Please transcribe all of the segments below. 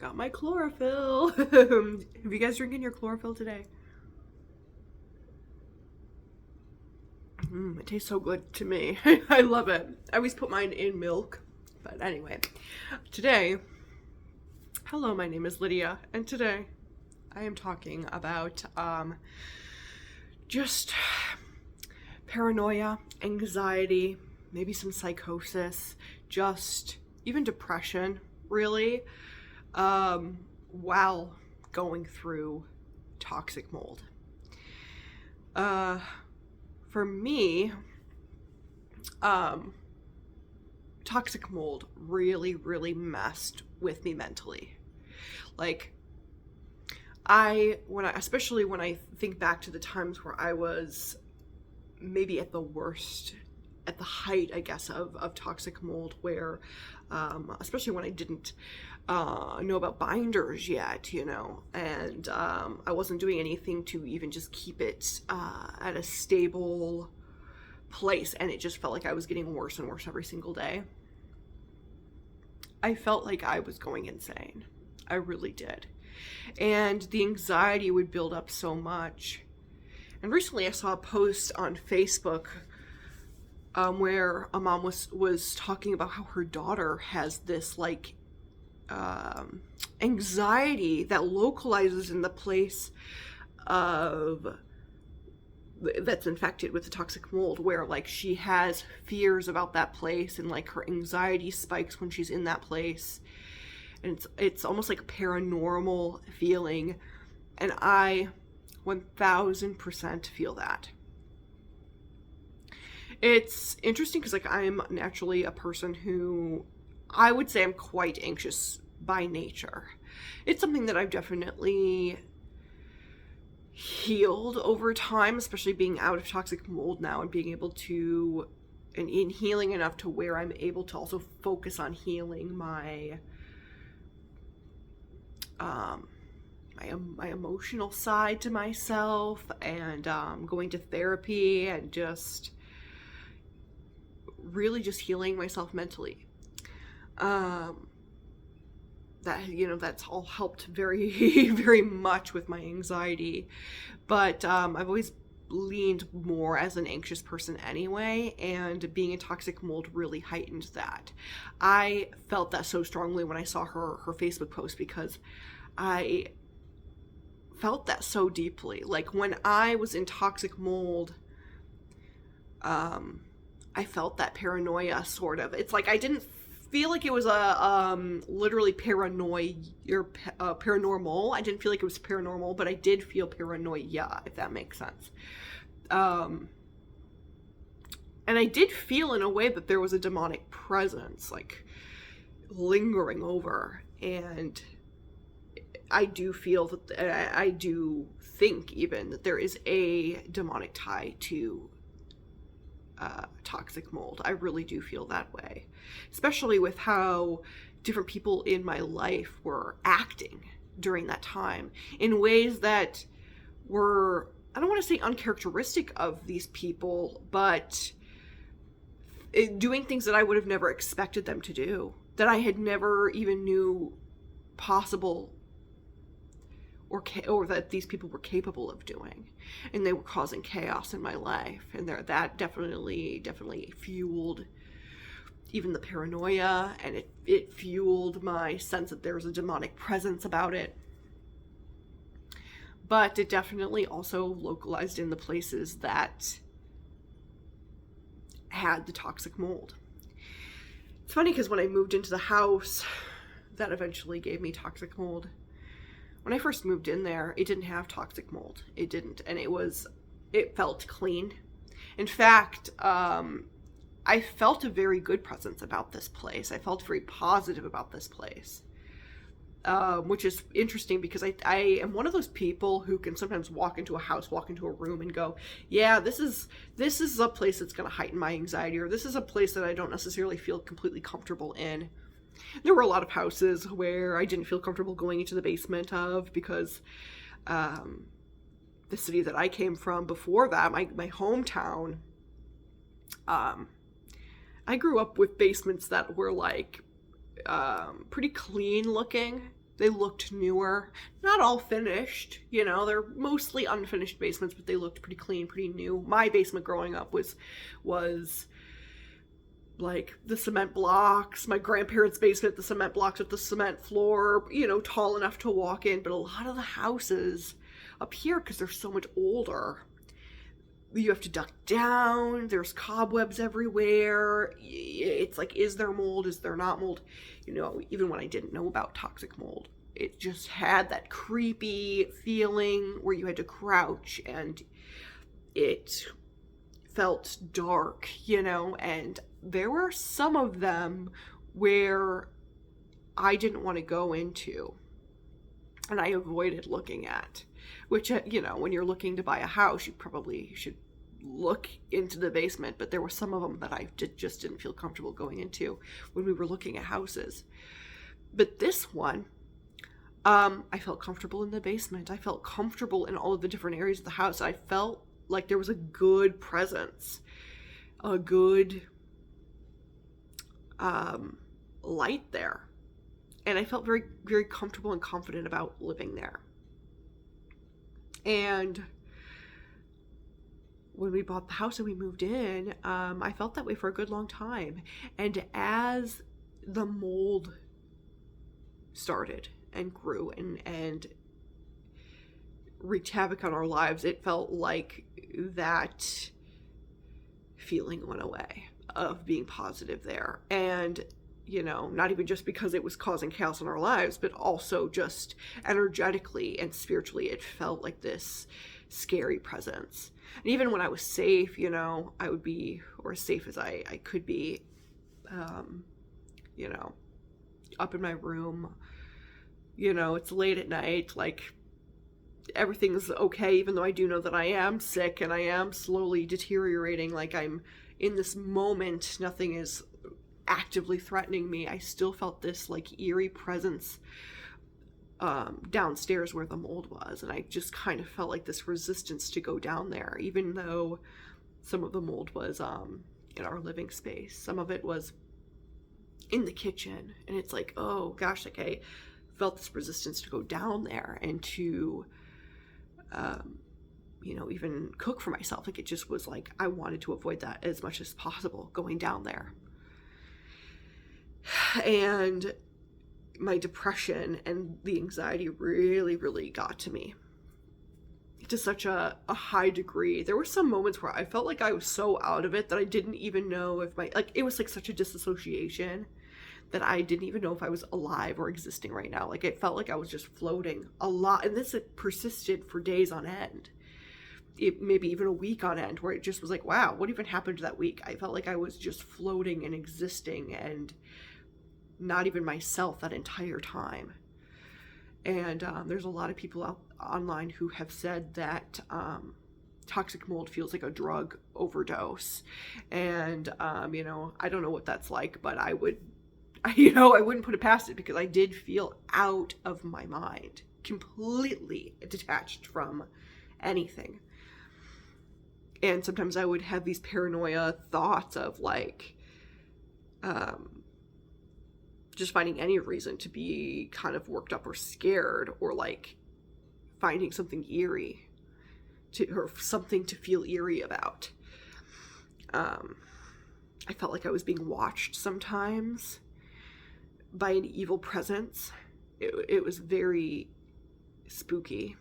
Got my chlorophyll. Have you guys drinking your chlorophyll today? It tastes so good to me. I love it. I always put mine in milk. But anyway, today, hello, my name is Lydia, and today I am talking about just paranoia, anxiety, maybe some psychosis, just even depression, really, while going through toxic mold. For me, toxic mold really messed with me mentally. Like, especially when I think back to the times where I was maybe at the worst, at the height, I guess, of toxic mold, where, especially when I didn't know about binders yet, and I wasn't doing anything to even just keep it at a stable place, and it just felt like I was getting worse and worse every single day. I felt like I was going insane. I really did. And the anxiety would build up so much. And recently I saw a post on Facebook where a mom was talking about how her daughter has this anxiety that localizes in the place of that's infected with the toxic mold, where she has fears about that place, and her anxiety spikes when she's in that place, and it's almost like a paranormal feeling, and I 1000% feel that. It's interesting because I'm naturally a person who, I would say, I'm quite anxious by nature. It's something that I've definitely healed over time, especially being out of toxic mold now and being able to, and in healing enough to where I'm able to also focus on healing my my emotional side to myself, and going to therapy, and just really just healing myself mentally. That's all helped very very much with my anxiety, but I've always leaned more as an anxious person anyway, and being in toxic mold really heightened that. I felt that so strongly when I saw her Facebook post, because I felt that so deeply. Like, when I was in toxic mold, I felt that paranoia, sort of. It's like I didn't feel like it was a literally paranoia or paranormal. I didn't feel like it was paranormal, but I did feel paranoia, if that makes sense. And I did feel in a way that there was a demonic presence, lingering over. And I do feel that, I do think even that there is a demonic tie to toxic mold. I really do feel that way, especially with how different people in my life were acting during that time in ways that were, I don't want to say uncharacteristic of these people, but doing things that I would have never expected them to do, that I had never even knew possible, or that these people were capable of doing, and they were causing chaos in my life. And that definitely fueled even the paranoia, and it fueled my sense that there was a demonic presence about it. But it definitely also localized in the places that had the toxic mold. It's funny because when I moved into the house that eventually gave me toxic mold, when I first moved in there, it didn't have toxic mold. It didn't. And it felt clean. In fact, I felt a very good presence about this place. I felt very positive about this place. Which is interesting, because I am one of those people who can sometimes walk into a room and go, yeah, this is a place that's going to heighten my anxiety, or this is a place that I don't necessarily feel completely comfortable in. There were a lot of houses where I didn't feel comfortable going into the basement of, because the city that I came from before that, my hometown, I grew up with basements that were pretty clean looking. They looked newer, not all finished, you know, they're mostly unfinished basements, but they looked pretty clean, pretty new. My basement growing up was like the cement blocks. My grandparents' basement, the cement blocks with the cement floor, you know, tall enough to walk in. But a lot of the houses up here, because they're so much older, you have to duck down, there's cobwebs everywhere. It's like, is there mold, is there not mold? You know, even when I didn't know about toxic mold, it just had that creepy feeling where you had to crouch, and it felt dark, you know. And there were some of them where I didn't want to go into, and I avoided looking at, which, you know, when you're looking to buy a house, you probably should look into the basement. But there were some of them that I just didn't feel comfortable going into when we were looking at houses. But this one, I felt comfortable in the basement. I felt comfortable in all of the different areas of the house. I felt like there was a good presence, a good light there. And I felt very, very comfortable and confident about living there. And when we bought the house and we moved in, I felt that way for a good long time. And as the mold started and grew and wreaked havoc on our lives, it felt like that feeling went away of being positive there. And, you know, not even just because it was causing chaos in our lives, but also just energetically and spiritually, it felt like this scary presence. And even when I was safe, you know, I would be, or as safe as I could be, you know, up in my room, you know, it's late at night, like everything's okay, even though I do know that I am sick and I am slowly deteriorating, like I'm in this moment, nothing is actively threatening me. I still felt this like eerie presence downstairs where the mold was, and I just kind of felt like this resistance to go down there, even though some of the mold was in our living space. Some of it was in the kitchen, and it's like, oh gosh, like I felt this resistance to go down there and to you know, even cook for myself. Like it just was like I wanted to avoid that as much as possible, going down there. And my depression and the anxiety really, really got to me to such a high degree. There were some moments where I felt like I was so out of it that I didn't even know if it was like such a disassociation that I didn't even know if I was alive or existing right now. Like it felt like I was just floating a lot. And this persisted for days on end. Maybe even a week on end, where it just was like, wow, what even happened to that week? I felt like I was just floating and existing and not even myself that entire time. And there's a lot of people out online who have said that toxic mold feels like a drug overdose. And, you know, I don't know what that's like, but I wouldn't put it past it, because I did feel out of my mind, completely detached from anything. And sometimes I would have these paranoia thoughts of like, just finding any reason to be kind of worked up or scared, or like finding something eerie or something to feel eerie about. I felt like I was being watched sometimes by an evil presence. It was very spooky.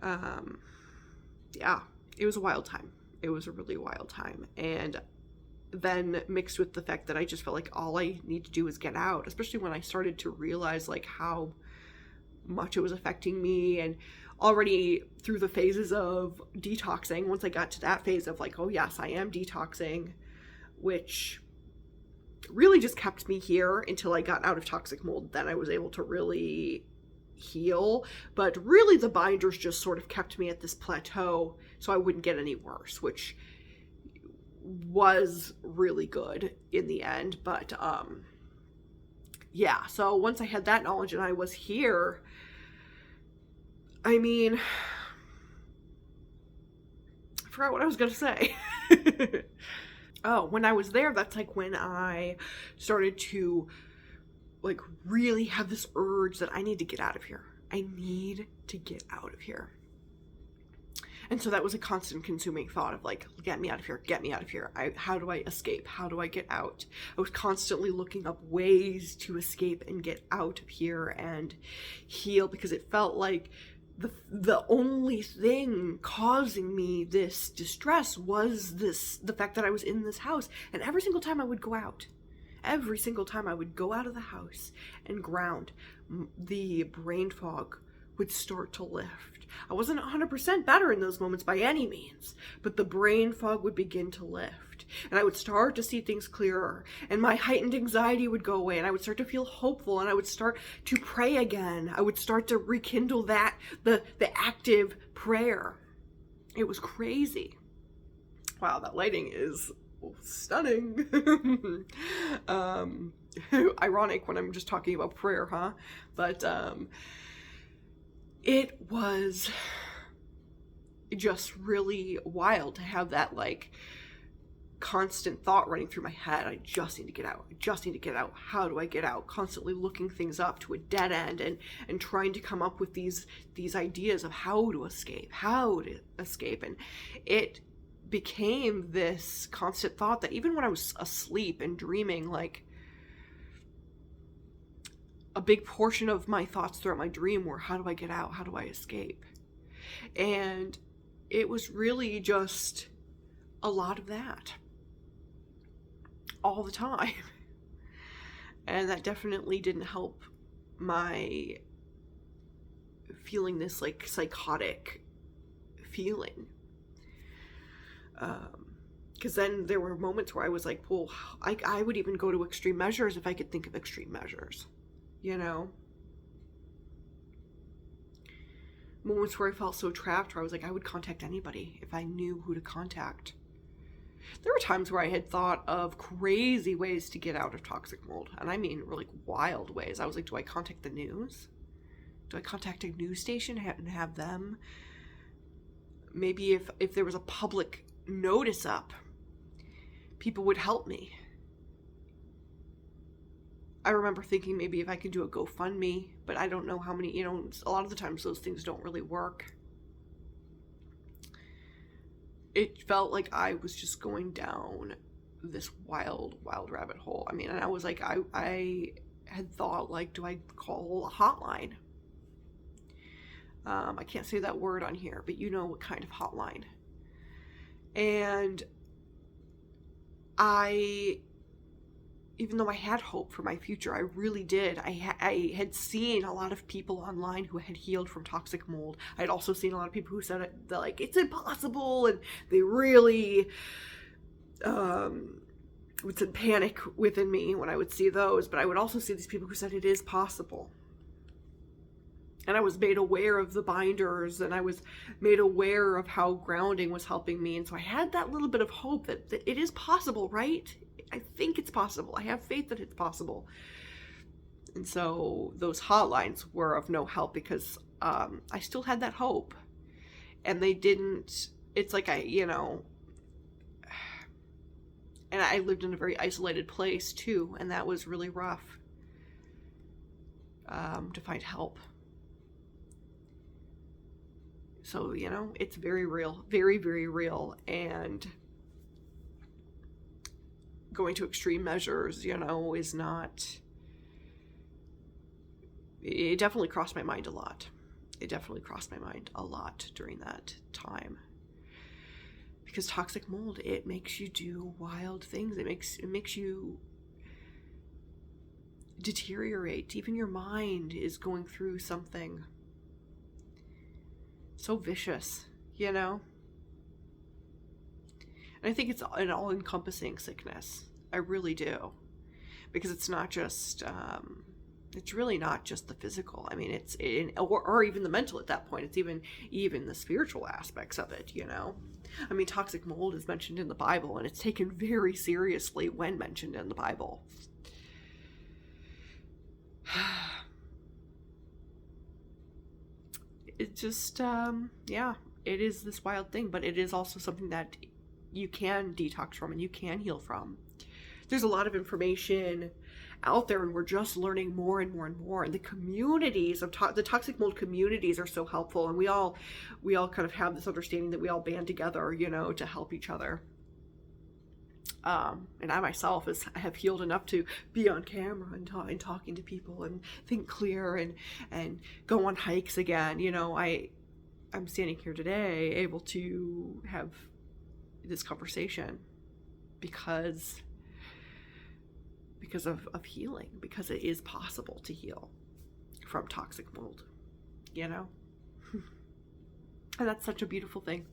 Yeah, it was a wild time. It was a really wild time. And then mixed with the fact that I just felt like all I need to do is get out, especially when I started to realize like how much it was affecting me. And already through the phases of detoxing, once I got to that phase of like, oh yes, I am detoxing, which really just kept me here until I got out of toxic mold. Then I was able to really heal, but really the binders just sort of kept me at this plateau so I wouldn't get any worse, which was really good in the end. But yeah, so once I had that knowledge and I was here, I mean, I forgot what I was gonna say. Oh, when I was there, that's like when I started to like really have this urge that I need to get out of here. I need to get out of here. And so that was a constant consuming thought of like, get me out of here, get me out of here. How do I escape? How do I get out? I was constantly looking up ways to escape and get out of here and heal, because it felt like the only thing causing me this distress was the fact that I was in this house. And every single time I would go out, every single time I would go out of the house and ground, the brain fog would start to lift. I wasn't 100% better in those moments by any means, but the brain fog would begin to lift, and I would start to see things clearer, and my heightened anxiety would go away, and I would start to feel hopeful, and I would start to pray again. I would start to rekindle that, the active prayer. It was crazy. Wow, that lighting is stunning. Ironic when I'm just talking about prayer, huh? But it was just really wild to have that like constant thought running through my head. I just need to get out. I just need to get out. How do I get out? Constantly looking things up to a dead end and trying to come up with these ideas of how to escape. And it became this constant thought that even when I was asleep and dreaming, like a big portion of my thoughts throughout my dream were, how do I get out? How do I escape? And it was really just a lot of that all the time. And that definitely didn't help my feeling this like psychotic feeling. Because then there were moments where I was like, well, I would even go to extreme measures if I could think of extreme measures. You know, moments where I felt so trapped where I was like, I would contact anybody if I knew who to contact. There were times where I had thought of crazy ways to get out of toxic mold, and I mean really wild ways. I was like, do I contact the news? Do I contact a news station and have them? Maybe if there was a public notice up, people would help me. I remember thinking maybe if I could do a GoFundMe, but I don't know how many, a lot of the times those things don't really work. It felt like I was just going down this wild rabbit hole. I mean, and I was like, I had thought, like, do I call a hotline? I can't say that word on here, but you know what kind of hotline. And even though I had hope for my future, I really did. I had seen a lot of people online who had healed from toxic mold. I had also seen a lot of people who said that like, it's impossible, and they really would send panic within me when I would see those. But I would also see these people who said it is possible. And I was made aware of the binders, and I was made aware of how grounding was helping me. And so I had that little bit of hope that it is possible, right? I think it's possible. I have faith that it's possible. And so those hotlines were of no help because I still had that hope. And they didn't, it's like and I lived in a very isolated place too, and that was really rough to find help. So, it's very real, very, very real. And going to extreme measures, is not, it definitely crossed my mind a lot. It definitely crossed my mind a lot during that time. Because toxic mold, it makes you do wild things. It makes you deteriorate. Even your mind is going through something so vicious, And I think it's an all-encompassing sickness. I really do. Because it's not just, it's really not just the physical. I mean, or even the mental at that point. It's even the spiritual aspects of it, I mean, toxic mold is mentioned in the Bible, and it's taken very seriously when mentioned in the Bible. It just, it is this wild thing, but it is also something that you can detox from and you can heal from. There's a lot of information out there, and we're just learning more and more and more. And the communities of the toxic mold communities are so helpful, and we all kind of have this understanding that we all band together, to help each other. And I myself have healed enough to be on camera and talking to people and think clear and go on hikes again. I'm standing here today able to have this conversation because of healing, because it is possible to heal from toxic mold, And that's such a beautiful thing.